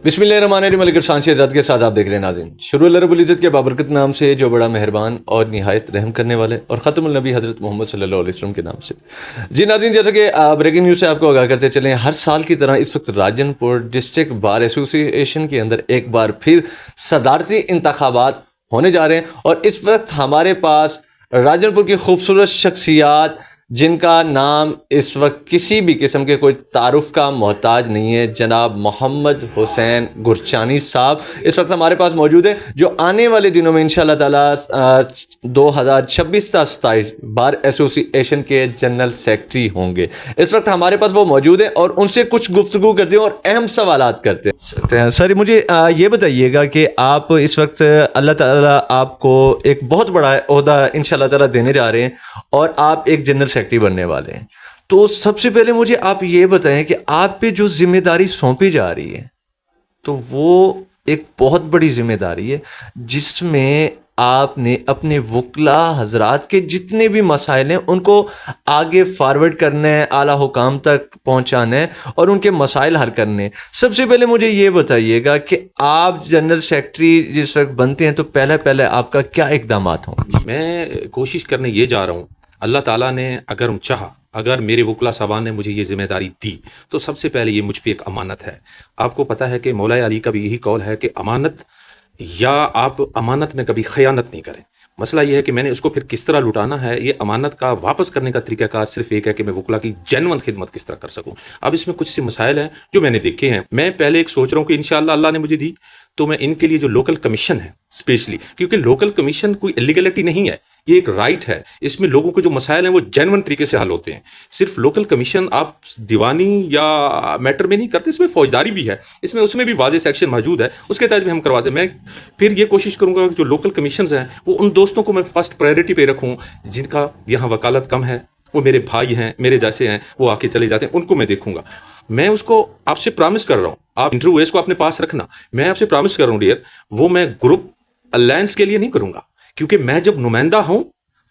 बिस्मिल्लाहिर्रहमानिर्रहीम। मलिक इरशान शहजाद के साथ आप देख रहे हैं नाज़रीन। शुरू अल्लाह रब्बुल इज़्ज़त के बाबरकत नाम से जो बड़ा मेहरबान और निहायत रहम करने वाले, और ख़ातमुल नबी हज़रत मोहम्मद सल्लल्लाहु अलैहि वसल्लम के नाम से। जी नाज़रीन, जैसा कि ब्रेकिंग न्यूज़ से आपको आगाह करते चलें, हर साल की तरह इस वक्त राजनपुर डिस्ट्रिक्ट बार एसोसिएशन के अंदर एक बार फिर सदारती इंतखाबात होने जा रहे हैं, और इस वक्त हमारे पास राजनपुर की खूबसूरत शख्सियात जिनका नाम इस वक्त किसी भी किस्म के कोई तारुफ का मोहताज नहीं है, जनाब मोहम्मद हुसैन गुरचानी साहब इस वक्त हमारे पास मौजूद है, जो आने वाले दिनों में इंशाअल्लाह ताला 2026-27 बार एसोसिएशन के जनरल सेक्रेटरी होंगे। इस वक्त हमारे पास वो मौजूद है और उनसे कुछ गुफ्तगू करते हैं और अहम सवालात करते हैं। सर मुझे ये बताइएगा कि आप इस वक्त अल्लाह ताला आपको एक बहुत बड़ा ओहदा इंशाअल्लाह ताला देने जा रहे हैं और आप एक जनरल सेक्रेटरी बनने वाले हैं। तो सबसे पहले मुझे आप ये बताएं कि आप पे जो जिम्मेदारी सौंपी जा रही है, तो वो एक बहुत बड़ी जिम्मेदारी है, जिसमें आपने अपने वकला हजरात के जितने भी मसाइल हैं उनको आगे फॉरवर्ड करना है, आला हुकाम तक पहुंचाना है और उनके मसाइल हल करने हैं। सबसे पहले मुझे ये बताइएगा कि आप जनरल सेक्रेटरी जिस वक्त बनते हैं तो पहले आपका क्या इकदामात हों? मैं कोशिश करने ये जा रहा हूँ, अल्लाह ताला ने अगर चाहा, अगर मेरे वकला साहबान ने मुझे ये ज़िम्मेदारी दी, तो सबसे पहले ये मुझ पे एक अमानत है। आपको पता है कि मौला अली का भी यही कौल है कि अमानत, या आप अमानत में कभी खयानत नहीं करें। मसला ये है कि मैंने उसको फिर किस तरह लुटाना है, ये अमानत का वापस करने का तरीकाकार सिर्फ एक है कि मैं वकला की जेन्युइन खिदमत किस तरह कर सकूं। अब इसमें कुछ से मसाइल हैं जो मैंने देखे हैं। मैं पहले एक सोच रहा हूँ कि इंशाअल्लाह अल्लाह ने मुझे दी तो मैं इनके लिए जो लोकल कमीशन है स्पेशली, क्योंकि लोकल कमीशन कोई इलीगलिटी नहीं है, ये एक राइट है। इसमें लोगों के जो मसाइल हैं वो जेन्युइन तरीके से हल होते हैं। सिर्फ लोकल कमीशन आप दीवानी या मैटर में नहीं करते, इसमें फौजदारी भी है, इसमें उसमें भी वाज़ेह सेक्शन मौजूद है, उसके तहत भी हम करवा सकते। मैं फिर ये कोशिश करूँगा कि जो लोकल कमीशंस हैं वो उन दोस्तों को मैं फर्स्ट प्रायोरिटी पे रखूँ जिनका यहाँ वकालत कम है, वो मेरे भाई हैं, मेरे जैसे हैं, वो आके चले जाते हैं, उनको मैं देखूंगा। मैं उसको आपसे प्रॉमिस कर रहा हूँ, आप इंटरव्यू इसको अपने पास रखना, मैं आपसे प्रॉमिस कर रहा हूँ डियर, वो मैं ग्रुप अलायंस के लिए नहीं करूंगा, क्योंकि मैं जब नुमाइंदा हूं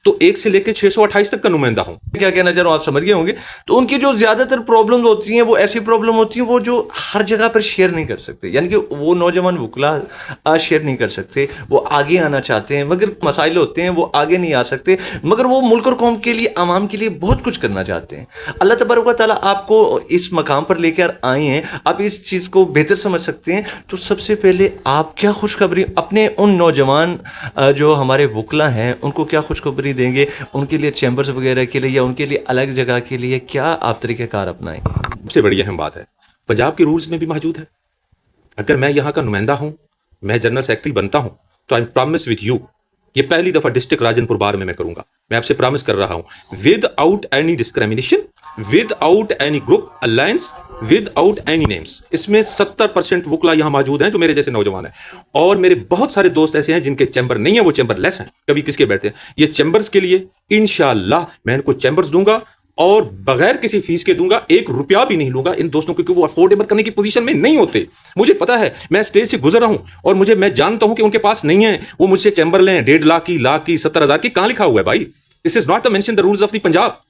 तो 1 से लेकर 628 तक का नुमाइंदा हूं। क्या कहना चाह रहा हूँ आप समझ गए होंगे। तो उनकी जो ज्यादातर प्रॉब्लम्स होती हैं वो ऐसी प्रॉब्लम होती हैं वो जो हर जगह पर शेयर नहीं कर सकते, यानी कि वो नौजवान वकला शेयर नहीं कर सकते, वो आगे आना चाहते हैं मगर मसाइल होते हैं वो आगे नहीं आ सकते, मगर वो मुल्क और कौम के लिए, आवाम के लिए बहुत कुछ करना चाहते हैं। अल्लाह तबारक व तआला आपको इस मकाम पर लेकर आए हैं, आप इस चीज़ को बेहतर समझ सकते हैं। तो सबसे पहले आप क्या खुशखबरी अपने उन नौजवान जो हमारे वकला हैं उनको क्या खुशखबरी देंगे, उनके लिए चैम्बर्स वगैरह के लिए या उनके लिए अलग जगह के लिए क्या आप तरीक़ाकार अपनाएंगे? सबसे बड़ी अहम बात है, पंजाब के रूल्स में भी मौजूद है, अगर मैं यहाँ का नुमाइंदा हूँ, मैं जनरल सेक्रेटरी बनता हूँ, तो आई प्रॉमिस विद यू, ये पहली दफा डिस्ट्रिक्ट राजनपुर बार में मैं करूंगा, मैं आपसे प्रॉमिस कर रहा हूं, without any discrimination, without any group alliance, without any names. इसमें 70% वकला यहाँ मौजूद हैं जो मेरे जैसे नौजवान हैं, और मेरे बहुत सारे दोस्त ऐसे हैं जिनके चैम्बर नहीं है, वो चैम्बर लेस हैं, कभी किसके बैठते हैं। ये चैम्बर्स के लिए इंशाअल्लाह मैं इनको चैम्बर्स दूंगा और बगैर किसी फीस के दूंगा, 1 रुपया भी नहीं लूंगा इन दोस्तों को, क्योंकि वो अफोर्डेबल करने की पोजीशन में नहीं होते। मुझे पता है, मैं स्टेज से गुजर रहा हूं और मैं जानता हूं कि उनके पास नहीं है, वो मुझसे चैम्बर लें 1.5 लाख की 70,000 की। कहां लिखा हुआ है भाई? This is not the mention the rules of the Punjab.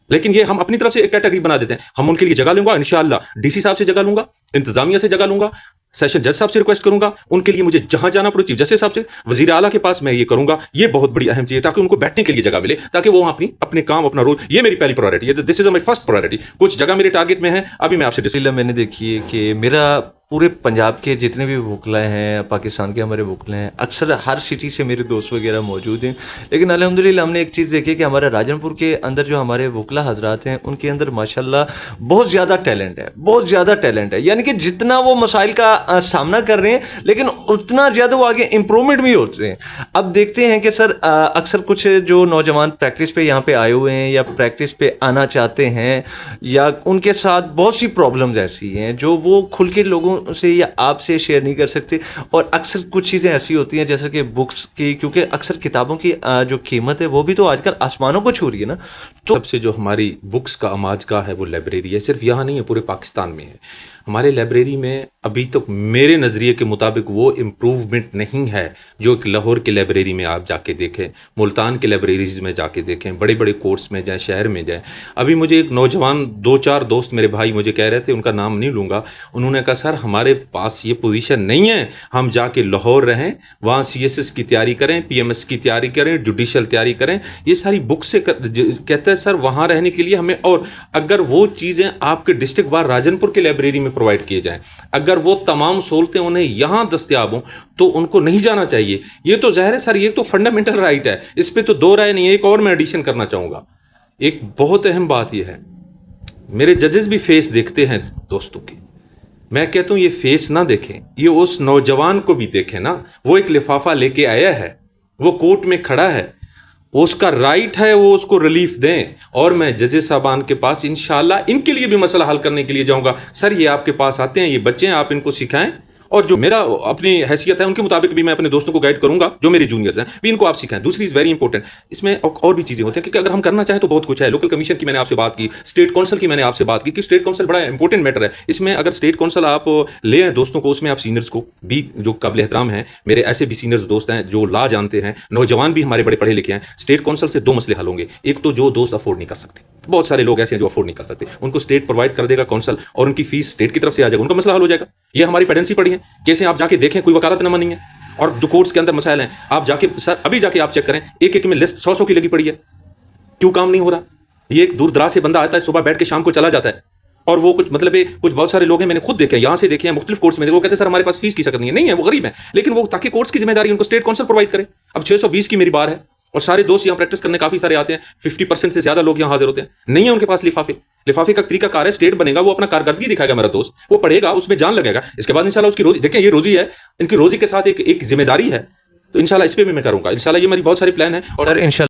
लेकिन ये हम अपनी तरफ से एक कैटेगरी बना देते हैं। हम उनके लिए जगह लूंगा इंशाअल्लाह, डीसी साहब से जगह लूंगा, इंतजामिया से जगह लूंगा, सेशन जज साहब से रिक्वेस्ट करूंगा, उनके लिए मुझे जहां जाना पड़े चीफ जस्टिस साहब से, वजीर आला के पास मैं ये करूंगा। ये बहुत बड़ी अहम चीज है ताकि उनको बैठने के लिए जगह मिले, ताकि वो अपने काम, अपना रोल, ये मेरी पहली प्रायोरिटी है। This is my first priority. कुछ जगह मेरे टारगेट में है, अभी मैं आपसे मैंने देखी है कि मेरा पूरे पंजाब के जितने भी वकला हैं, पाकिस्तान के हमारे वकला हैं, अक्सर हर सिटी से मेरे दोस्त वगैरह मौजूद हैं, लेकिन अल्हम्दुलिल्लाह हमने एक चीज़ देखी कि हमारे राजनपुर के अंदर जो हमारे वकला हजरात हैं उनके अंदर माशाल्लाह बहुत ज़्यादा टैलेंट है, बहुत ज़्यादा टैलेंट है। यानी कि जितना वो मसाइल का सामना कर रहे हैं लेकिन उतना ज़्यादा वो आगे इम्प्रूवमेंट भी होते हैं। अब देखते हैं कि सर अक्सर कुछ जो नौजवान प्रैक्टिस पे यहाँ पे आए हुए हैं या प्रैक्टिस पे आना चाहते हैं, या उनके साथ बहुत सी प्रॉब्लम्स ऐसी हैं जो वो खुल के लोगों से या आपसे शेयर नहीं कर सकते, और अक्सर कुछ चीज़ें ऐसी होती हैं जैसे कि बुक्स की, क्योंकि अक्सर किताबों की जो कीमत है वो भी तो आजकल आसमानों को छू रही है ना। तो सबसे जो हमारी बुक्स का अमाजगा है वो लाइब्रेरी है, सिर्फ यहाँ नहीं है, पूरे पाकिस्तान में है। ہمارے لائبریری میں ابھی تک میرے نظریے کے مطابق وہ امپروومنٹ نہیں ہے جو ایک لاہور کے لائبریری میں آپ جا کے دیکھیں, ملتان کے لائبریریز میں جا کے دیکھیں, بڑے بڑے کورس میں جائیں, شہر میں جائیں. ابھی مجھے ایک نوجوان 2-4 دوست میرے بھائی مجھے کہہ رہے تھے, ان کا نام نہیں لوں گا, انہوں نے کہا سر ہمارے پاس یہ پوزیشن نہیں ہے, ہم جا کے لاہور رہیں, وہاں CSS کی تیاری کریں, PMS کی تیاری کریں, جوڈیشل تیاری کریں, یہ ساری بک سے کہتا ہے سر وہاں رہنے کے لیے ہمیں, اور اگر وہ چیزیں آپ کے ڈسٹرکٹ بار راجن پور کے لائبریری میں پرووائڈ کیے جائیں, اگر وہ تمام سہولتیں انہیں یہاں دستیاب ہوں تو ان کو نہیں جانا چاہیے. یہ تو ظاہر ہے سر, یہ تو فنڈامنٹل رائٹ ہے, اس پہ تو دو رائے نہیں ہے. ایک اور میں ایڈیشن کرنا چاہوں گا, ایک بہت اہم بات یہ ہے, میرے ججز بھی فیس دیکھتے ہیں دوستوں کے, میں کہتا ہوں یہ فیس نہ دیکھیں, یہ اس نوجوان کو بھی دیکھیں نا, وہ ایک لفافہ لے کے آیا ہے, وہ کورٹ میں کھڑا ہے, اس کا رائٹ ہے وہ اس کو ریلیف دیں. اور میں ججز صاحبان کے پاس انشاءاللہ ان کے لیے بھی مسئلہ حل کرنے کے لیے جاؤں گا, سر یہ آپ کے پاس آتے ہیں, یہ بچے ہیں, آپ ان کو سکھائیں, اور جو میرا اپنی حیثیت ہے ان کے مطابق بھی میں اپنے دوستوں کو گائیڈ کروں گا, جو میرے جونیئرز ہیں بھی ان کو آپ سکھائیں. دوسری از ویری انپورٹنٹ, اس میں اور بھی چیزیں ہوتی ہیں, کیونکہ اگر ہم کرنا چاہیں تو بہت کچھ ہے. لوکل کمیشن کی میں نے آپ سے بات کی, اسٹیٹ کونسل کی میں نے آپ سے بات کی, کہ اسٹیٹ کونسل بڑا انپورٹنٹ میٹر ہے. اس میں اگر اسٹیٹ کونسل آپ لے آئیں دوستوں کو, اس میں آپ سینئرز کو بھی جو قابل احترام ہیں, میرے ایسے بھی سینئرز دوست ہیں جو لا جانتے ہیں, نوجوان بھی ہمارے بڑے پڑھے لکھے ہیں. اسٹیٹ کونسل سے 2 مسئلے حل ہوں گے. ایک تو جو دوست افورڈ نہیں کر سکتے, بہت سارے لوگ ایسے ہیں جو افورڈ نہیں کر سکتے, ان کو اسٹیٹ پرووائڈ کر دے گا کونسل, اور ان کی فیس اسٹیٹ کی طرف سے آ جائے گا, ان کا مسئلہ حل ہو جائے گا. یہ ہماری پیڈنسی پڑی ہے, کیسے آپ جا کے دیکھیں, کوئی وکالت نامہ نہیں ہے, اور جو کورٹس کے اندر مسائل ہیں آپ جا کے سر ابھی جا کے آپ چیک کریں, ایک ایک میں لسٹ 100 کی لگی پڑی ہے, کیوں کام نہیں ہو رہا؟ یہ ایک دور دراز سے بندہ آتا ہے, صبح بیٹھ کے شام کو چلا جاتا ہے, اور وہ کچھ مطلب کچھ بہت سارے لوگ ہیں, میں نے خود دیکھے, یہاں سے دیکھے ہیں, مختلف کورس میں دیکھے, وہ کہتے ہیں سر ہمارے پاس فیس کی شکل نہیں ہے, وہ غریب ہیں, لیکن وہ تاکہ کورس کی ذمہ داری ان کو اسٹیٹ کونسل پرووائڈ کرے. اب 620 کی میری بار ہے, اور سارے دوست یہاں پریکٹس کرنے کافی سارے آتے ہیں, 50% سے زیادہ لوگ یہاں حاضر ہوتے ہیں, نہیں ہے ان کے پاس لفافے کا طریقہ کار ہے, اسٹیٹ بنے گا, وہ اپنا کارکردگی دکھائے گا, میرا دوست وہ پڑھے گا, اس میں جان لگے گا, اس کے بعد انشاءاللہ اس کی روزی, دیکھیں یہ روزی ہے, ان کی روزی کے ساتھ ایک ذمہ داری ہے, تو انشاءاللہ اس پہ بھی میں کروں گا. انشاءاللہ یہ میری بہت سارے پلان ہے, اور سر انشاءاللہ